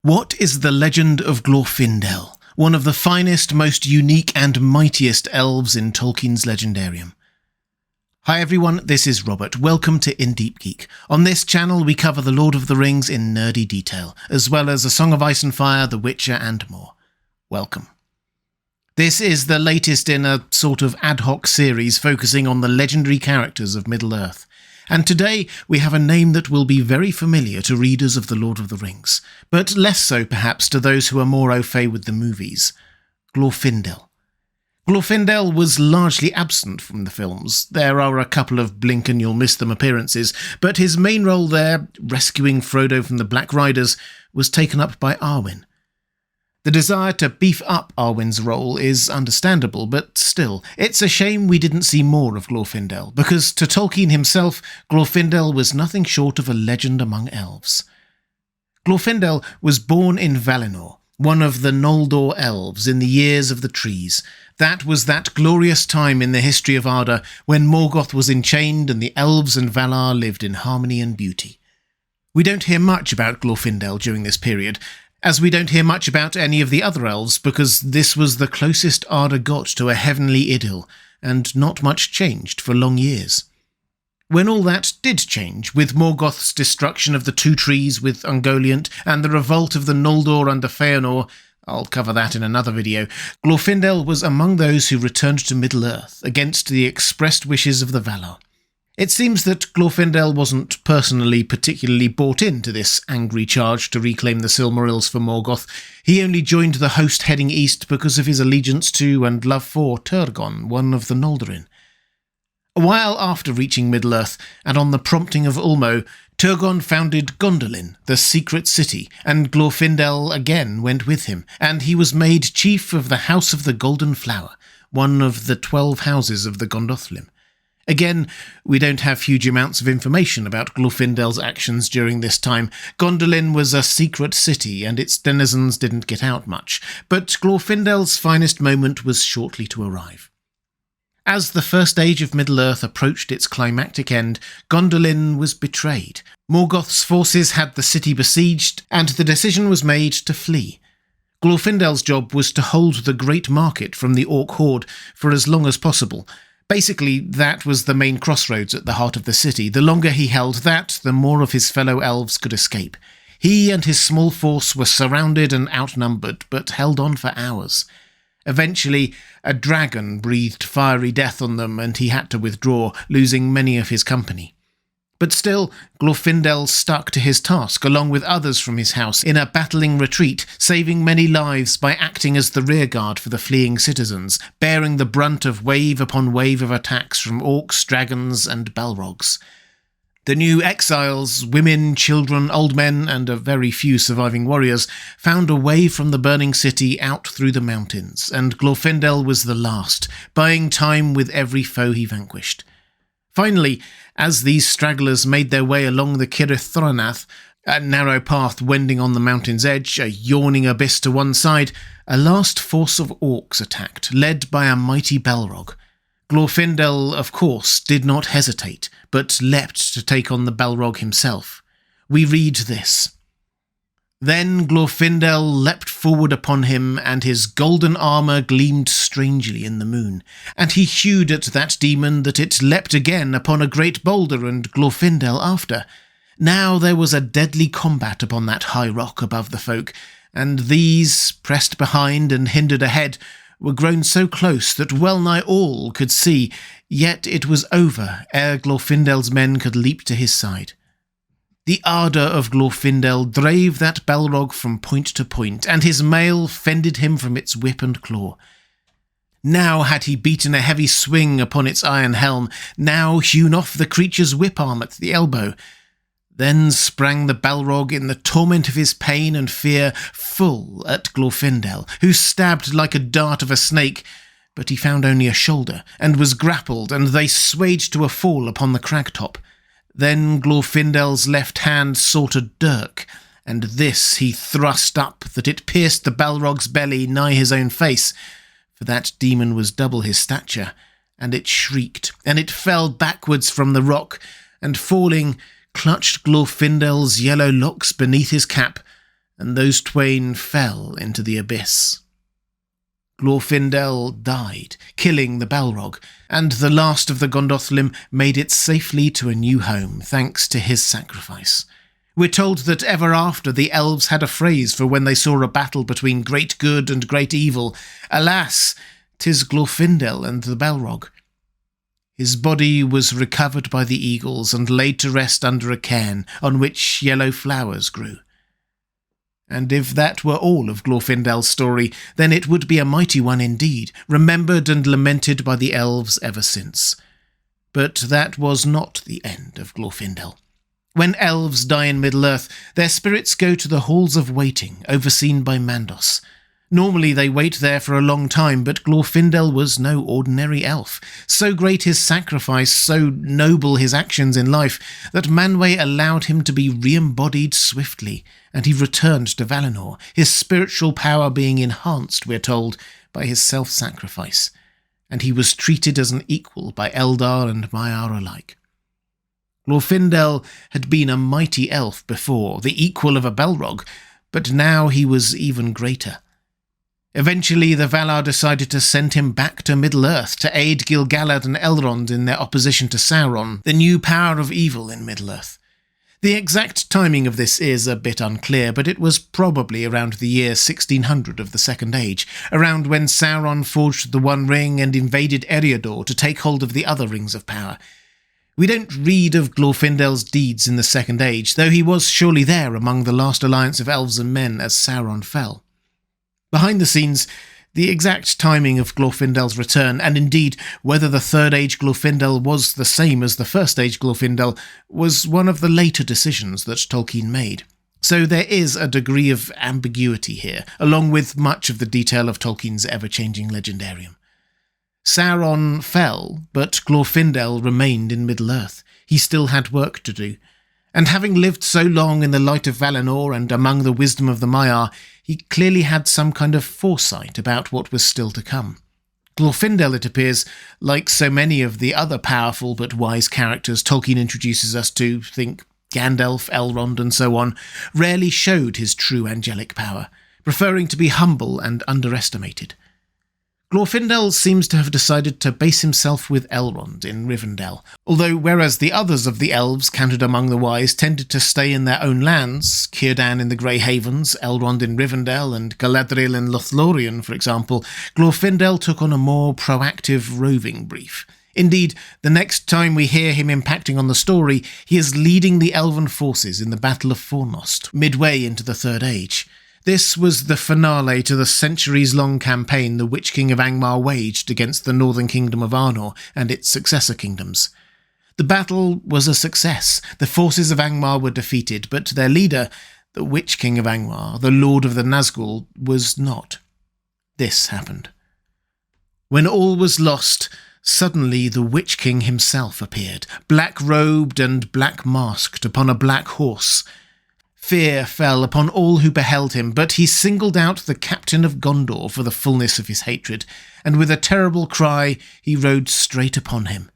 What is the legend of Glorfindel, one of the finest, most unique and mightiest elves in Tolkien's legendarium? Hi everyone, this is Robert. Welcome to Deep Geek. On this channel we cover The Lord of the Rings in nerdy detail, as well as A Song of Ice and Fire, The Witcher and more. Welcome. This is the latest in a sort of ad hoc series focusing on the legendary characters of Middle-earth. And today we have a name that will be very familiar to readers of The Lord of the Rings, but less so perhaps to those who are more au fait with the movies. Glorfindel. Glorfindel was largely absent from the films. There are a couple of blink-and-you'll-miss-them appearances, but his main role there, rescuing Frodo from the Black Riders, was taken up by Arwen. The desire to beef up Arwen's role is understandable, but still, it's a shame we didn't see more of Glorfindel, because to Tolkien himself, Glorfindel was nothing short of a legend among elves. Glorfindel was born in Valinor, one of the Noldor elves in the Years of the Trees. That was that glorious time in the history of Arda when Morgoth was enchained and the elves and Valar lived in harmony and beauty. We don't hear much about Glorfindel during this period, as we don't hear much about any of the other elves because this was the closest Arda got to a heavenly idyll, and not much changed for long years. When all that did change, with Morgoth's destruction of the two trees with Ungoliant and the revolt of the Noldor under Feanor, I'll cover that in another video, Glorfindel was among those who returned to Middle-earth against the expressed wishes of the Valar. It seems that Glorfindel wasn't personally particularly bought into this angry charge to reclaim the Silmarils for Morgoth. He only joined the host heading east because of his allegiance to and love for Turgon, one of the Noldorin. A while after reaching Middle-earth, and on the prompting of Ulmo, Turgon founded Gondolin, the secret city, and Glorfindel again went with him, and he was made chief of the House of the Golden Flower, one of the 12 houses of the Gondolin. Again, we don't have huge amounts of information about Glorfindel's actions during this time. Gondolin was a secret city, and its denizens didn't get out much, but Glorfindel's finest moment was shortly to arrive. As the First Age of Middle-earth approached its climactic end, Gondolin was betrayed. Morgoth's forces had the city besieged, and the decision was made to flee. Glorfindel's job was to hold the Great Market from the Orc horde for as long as possible. Basically, that was the main crossroads at the heart of the city. The longer he held that, the more of his fellow elves could escape. He and his small force were surrounded and outnumbered, but held on for hours. Eventually, a dragon breathed fiery death on them, and he had to withdraw, losing many of his company. But still, Glorfindel stuck to his task, along with others from his house, in a battling retreat, saving many lives by acting as the rearguard for the fleeing citizens, bearing the brunt of wave upon wave of attacks from orcs, dragons, and balrogs. The new exiles, women, children, old men, and a very few surviving warriors, found a way from the burning city out through the mountains, and Glorfindel was the last, buying time with every foe he vanquished. Finally, as these stragglers made their way along the Cirith Thoranath, a narrow path wending on the mountain's edge, a yawning abyss to one side, a last force of orcs attacked, led by a mighty Balrog. Glorfindel, of course, did not hesitate, but leapt to take on the Balrog himself. We read this. Then Glorfindel leapt forward upon him, and his golden armour gleamed strangely in the moon. And he hewed at that demon that it leapt again upon a great boulder, and Glorfindel after. Now there was a deadly combat upon that high rock above the folk, and these, pressed behind and hindered ahead, were grown so close that well-nigh all could see, yet it was over ere Glorfindel's men could leap to his side. The ardour of Glorfindel drave that Balrog from point to point, and his mail fended him from its whip and claw. Now had he beaten a heavy swing upon its iron helm, now hewn off the creature's whip-arm at the elbow. Then sprang the Balrog in the torment of his pain and fear full at Glorfindel, who stabbed like a dart of a snake, but he found only a shoulder, and was grappled, and they swayed to a fall upon the crag-top. Then Glorfindel's left hand sought a dirk, and this he thrust up, that it pierced the Balrog's belly nigh his own face, for that demon was double his stature, and it shrieked, and it fell backwards from the rock, and falling, clutched Glorfindel's yellow locks beneath his cap, and those twain fell into the abyss. Glorfindel died, killing the Balrog, and the last of the Gondothlim made it safely to a new home, thanks to his sacrifice. We're told that ever after the elves had a phrase for when they saw a battle between great good and great evil. Alas, 'tis Glorfindel and the Balrog. His body was recovered by the eagles and laid to rest under a cairn on which yellow flowers grew. And if that were all of Glorfindel's story, then it would be a mighty one indeed, remembered and lamented by the elves ever since. But that was not the end of Glorfindel. When elves die in Middle-earth, their spirits go to the halls of waiting, overseen by Mandos. Normally they wait there for a long time, but Glorfindel was no ordinary elf. So great his sacrifice, so noble his actions in life, that Manwë allowed him to be re-embodied swiftly, and he returned to Valinor, his spiritual power being enhanced, we're told, by his self-sacrifice, and he was treated as an equal by Eldar and Maiar alike. Glorfindel had been a mighty elf before, the equal of a Balrog, but now he was even greater. Eventually, the Valar decided to send him back to Middle-earth to aid Gil-galad and Elrond in their opposition to Sauron, the new power of evil in Middle-earth. The exact timing of this is a bit unclear, but it was probably around the year 1600 of the Second Age, around when Sauron forged the One Ring and invaded Eriador to take hold of the other rings of power. We don't read of Glorfindel's deeds in the Second Age, though he was surely there among the last alliance of elves and men as Sauron fell. Behind the scenes, the exact timing of Glorfindel's return, and indeed whether the Third Age Glorfindel was the same as the First Age Glorfindel, was one of the later decisions that Tolkien made. So there is a degree of ambiguity here, along with much of the detail of Tolkien's ever-changing legendarium. Sauron fell, but Glorfindel remained in Middle-earth. He still had work to do. And having lived so long in the light of Valinor and among the wisdom of the Maiar, he clearly had some kind of foresight about what was still to come. Glorfindel, it appears, like so many of the other powerful but wise characters Tolkien introduces us to, think Gandalf, Elrond, and so on, rarely showed his true angelic power, preferring to be humble and underestimated. Glorfindel seems to have decided to base himself with Elrond in Rivendell, although whereas the others of the elves counted among the wise tended to stay in their own lands, Círdan in the Grey Havens, Elrond in Rivendell, and Galadriel in Lothlorien, for example, Glorfindel took on a more proactive roving brief. Indeed, the next time we hear him impacting on the story, he is leading the elven forces in the Battle of Fornost, midway into the Third Age. This was the finale to the centuries-long campaign the Witch King of Angmar waged against the northern kingdom of Arnor and its successor kingdoms. The battle was a success. The forces of Angmar were defeated, but their leader, the Witch King of Angmar, the Lord of the Nazgul, was not. This happened. When all was lost, suddenly the Witch King himself appeared, black-robed and black-masked upon a black horse. Fear fell upon all who beheld him, but he singled out the captain of Gondor for the fullness of his hatred, and with a terrible cry he rode straight upon him.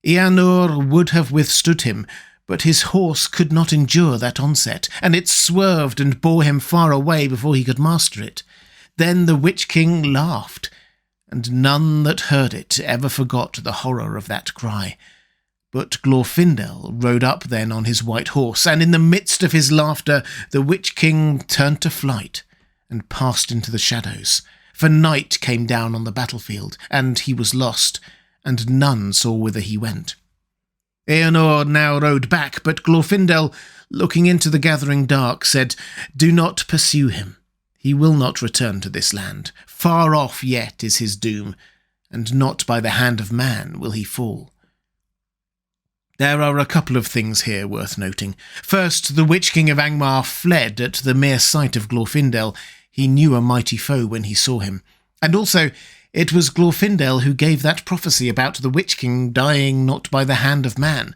Eanor would have withstood him, but his horse could not endure that onset, and it swerved and bore him far away before he could master it. Then the Witch King laughed, and none that heard it ever forgot the horror of that cry. But Glorfindel rode up then on his white horse, and in the midst of his laughter the Witch King turned to flight and passed into the shadows. For night came down on the battlefield, and he was lost, and none saw whither he went. Eanor now rode back, but Glorfindel, looking into the gathering dark, said, "Do not pursue him. He will not return to this land. Far off yet is his doom, and not by the hand of man will he fall." There are a couple of things here worth noting. First, the Witch King of Angmar fled at the mere sight of Glorfindel. He knew a mighty foe when he saw him. And also, it was Glorfindel who gave that prophecy about the Witch King dying not by the hand of man.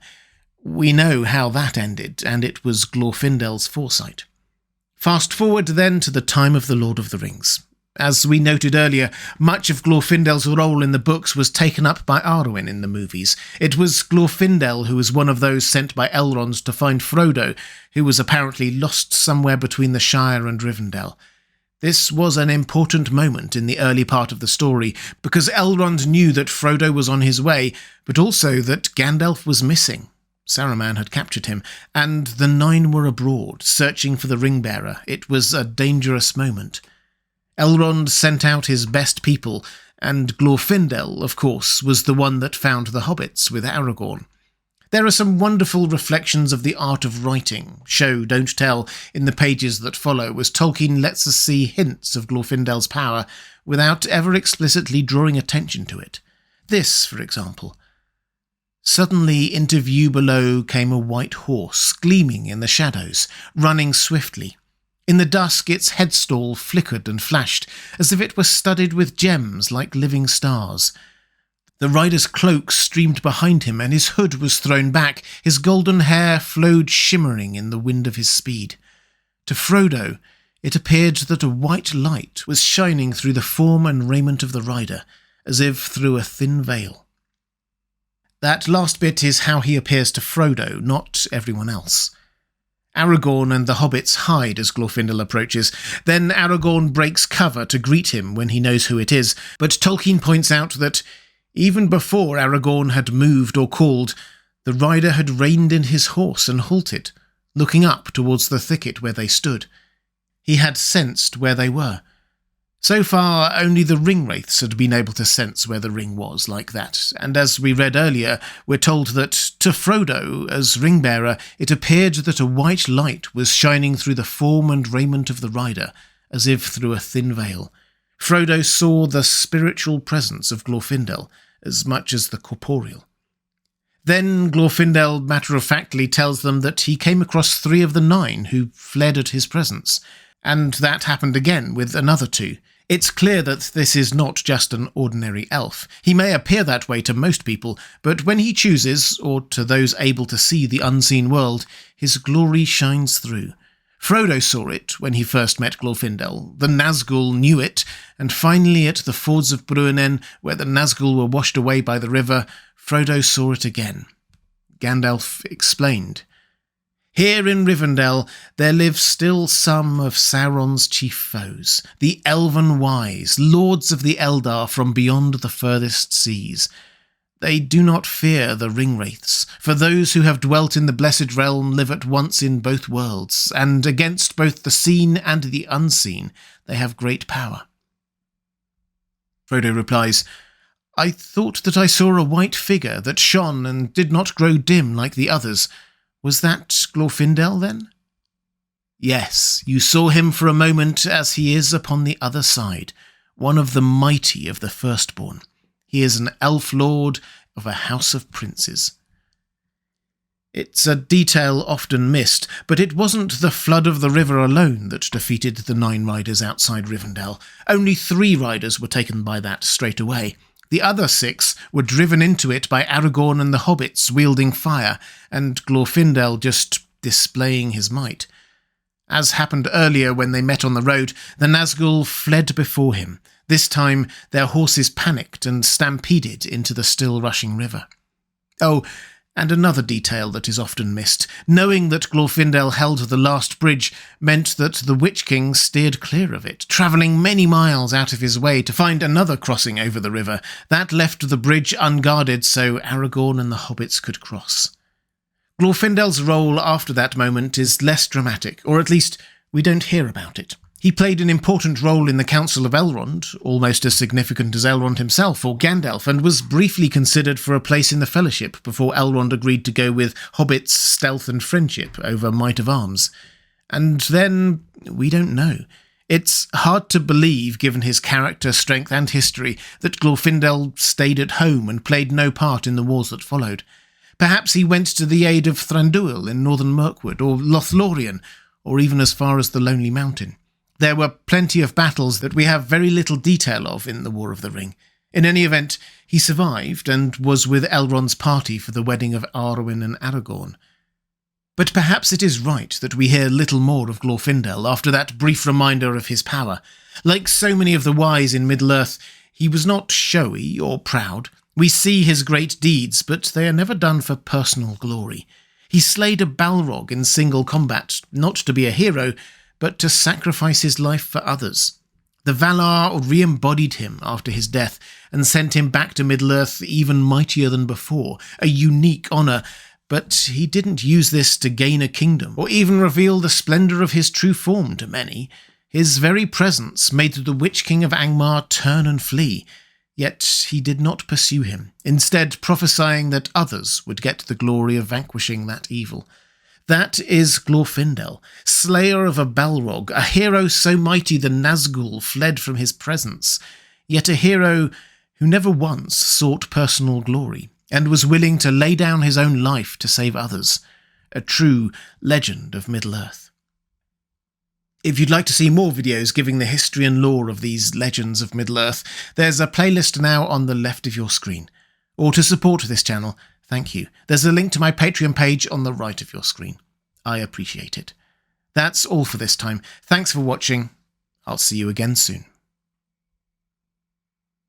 We know how that ended, and it was Glorfindel's foresight. Fast forward then to the time of the Lord of the Rings. As we noted earlier, much of Glorfindel's role in the books was taken up by Arwen in the movies. It was Glorfindel who was one of those sent by Elrond to find Frodo, who was apparently lost somewhere between the Shire and Rivendell. This was an important moment in the early part of the story, because Elrond knew that Frodo was on his way, but also that Gandalf was missing. Saruman had captured him, and the Nine were abroad, searching for the ring-bearer. It was a dangerous moment. Elrond sent out his best people, and Glorfindel, of course, was the one that found the hobbits with Aragorn. There are some wonderful reflections of the art of writing, show, don't tell, in the pages that follow, as Tolkien lets us see hints of Glorfindel's power without ever explicitly drawing attention to it. This, for example. Suddenly into view below came a white horse, gleaming in the shadows, running swiftly. In the dusk its headstall flickered and flashed, as if it were studded with gems like living stars. The rider's cloak streamed behind him, and his hood was thrown back. His golden hair flowed shimmering in the wind of his speed. To Frodo, it appeared that a white light was shining through the form and raiment of the rider, as if through a thin veil. That last bit is how he appears to Frodo, not everyone else. Aragorn and the hobbits hide as Glorfindel approaches. Then Aragorn breaks cover to greet him when he knows who it is, but Tolkien points out that even before Aragorn had moved or called, the rider had reined in his horse and halted, looking up towards the thicket where they stood. He had sensed where they were. So far, only the ringwraiths had been able to sense where the ring was like that, and as we read earlier, we're told that, to Frodo, as ring-bearer, it appeared that a white light was shining through the form and raiment of the rider, as if through a thin veil. Frodo saw the spiritual presence of Glorfindel, as much as the corporeal. Then Glorfindel matter-of-factly tells them that he came across 3 of the 9 who fled at his presence, and that happened again with another 2. It's clear that this is not just an ordinary elf. He may appear that way to most people, but when he chooses, or to those able to see the unseen world, his glory shines through. Frodo saw it when he first met Glorfindel, the Nazgul knew it, and finally at the fords of Bruinen, where the Nazgul were washed away by the river, Frodo saw it again. Gandalf explained. Here in Rivendell there live still some of Sauron's chief foes, the Elven Wise, lords of the Eldar from beyond the furthest seas. They do not fear the ringwraiths, for those who have dwelt in the Blessed Realm live at once in both worlds, and against both the seen and the unseen they have great power. Frodo replies, I thought that I saw a white figure that shone and did not grow dim like the others. Was that Glorfindel, then? Yes, you saw him for a moment as he is upon the other side, one of the mighty of the firstborn. He is an elf lord of a house of princes. It's a detail often missed, but it wasn't the flood of the river alone that defeated the 9 riders outside Rivendell. Only 3 riders were taken by that straight away. The other 6 were driven into it by Aragorn and the hobbits wielding fire, and Glorfindel just displaying his might. As happened earlier when they met on the road, the Nazgul fled before him. This time their horses panicked and stampeded into the still rushing river. Oh, and another detail that is often missed. Knowing that Glorfindel held the last bridge meant that the Witch King steered clear of it, travelling many miles out of his way to find another crossing over the river. That left the bridge unguarded so Aragorn and the hobbits could cross. Glorfindel's role after that moment is less dramatic, or at least we don't hear about it. He played an important role in the Council of Elrond, almost as significant as Elrond himself or Gandalf, and was briefly considered for a place in the Fellowship before Elrond agreed to go with hobbits' stealth and friendship over might of arms. And then, we don't know. It's hard to believe, given his character, strength and history, that Glorfindel stayed at home and played no part in the wars that followed. Perhaps he went to the aid of Thranduil in northern Mirkwood, or Lothlorien, or even as far as the Lonely Mountain. There were plenty of battles that we have very little detail of in the War of the Ring. In any event, he survived and was with Elrond's party for the wedding of Arwen and Aragorn. But perhaps it is right that we hear little more of Glorfindel after that brief reminder of his power. Like so many of the wise in Middle-earth, he was not showy or proud. We see his great deeds, but they are never done for personal glory. He slayed a Balrog in single combat, not to be a hero, but to sacrifice his life for others. The Valar re-embodied him after his death and sent him back to Middle-earth even mightier than before, a unique honour, but he didn't use this to gain a kingdom, or even reveal the splendour of his true form to many. His very presence made the Witch King of Angmar turn and flee, yet he did not pursue him, instead prophesying that others would get the glory of vanquishing that evil. That is Glorfindel, slayer of a Balrog, a hero so mighty the Nazgul fled from his presence, yet a hero who never once sought personal glory, and was willing to lay down his own life to save others. A true legend of Middle-earth. If you'd like to see more videos giving the history and lore of these legends of Middle-earth, there's a playlist now on the left of your screen. Or to support this channel, thank you. There's a link to my Patreon page on the right of your screen. I appreciate it. That's all for this time. Thanks for watching. I'll see you again soon.